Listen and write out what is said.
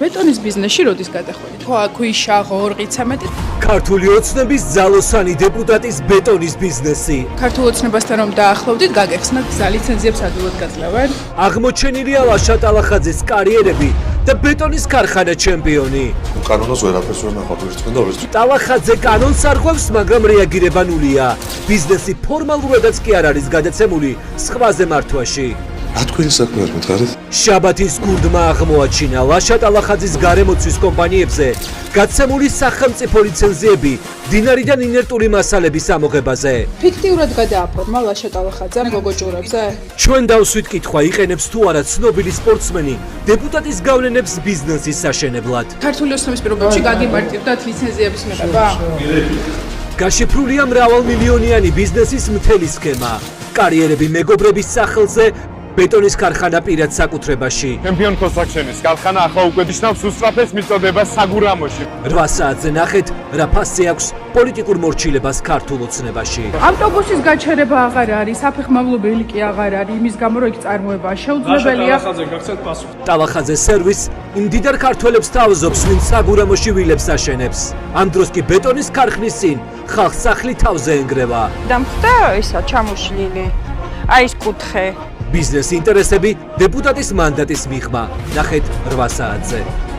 ბეტონის ბიზნესში როდის გადახვიდით? ხო, აქვეშა ღორღიცა მეტი. ქართული ოცნების ძალოსანი დეპუტატის ბეტონის ბიზნესი. ქართულ ოცნებასთან რომ დაახლოვდით, გაგეხსნათ გზა ლიცენზიებს ადვილად გაძლევენ. აღმოჩენილია ლაშა ტალახაძის კარიერები და ბეტონის ქარხანა ჩემპიონი. კანონოს ვერაფერს ვერ ნახავთ ვერცმენ და ვერც. ტალახაძე კანონს არღვევს, მაგრამ რეაგირება ნულია. ბიზნესი ფორმალურადაც კი არ არის გადაცემული სხვაზე მართვაში. ათქვილი საქმე არ მითხარით? შაბათის გუნდმა აღმოაჩინა ლაშა ტალახაძის გარემოცვის კომპანიებზე გაცემული სახელმწიფო ლიცენზიები დინარიდან ინერტული მასალების ამოღებაზე. ფიქტიურად გადააფორმა ლაშა ტალახაძემ გოგოჭურებზე. ჩვენ დავსვით კითხვა, იყენებს თუ არა ცნობილი სპორტსმენი დეპუტატის გავლენებს ბიზნესის საშენებლად. ქართული ოცნების პირობებში გაგიმარტივდათ ლიცენზიების მიღება? გაშიფრულია მრავალმილიონიანი ბიზნესის მთელი სქემა. კარიერები მეგობრების სახელზე ბეტონის ქარხანა პირად საკუთრებაში. ჩემპიონ კოსაკშენის ქარხანა ახლა უკვე ნიშნავს უსწრაფეს მიწოდება საგურამოში. 8 საათზე ნახეთ, რა ფასზე აქვს პოლიტიკურ მორჩილებას ქართულ ოცნებაში. ავტობუსის გაჩერება აღარ არის, საფეხმავლო ბელიკი აღარ არის, იმის გამო რომ იქ წარმოება შეუძლებელია. ტალახაძე სერვის იმ დიდარ ქართველებს თავზობს, ვინც საგურამოში ვილებს აშენებს. ამ დროს კი ბეტონის ქარხნის წინ ხალხს სახლი თავზე ენგრევა. დამხვდა ისა ჩამოშლილი. აი ეს კუთხე. ბიზნეს ინტერესები დეპუტატის მანდატის მიღმა. ნახეთ 8 საათზე.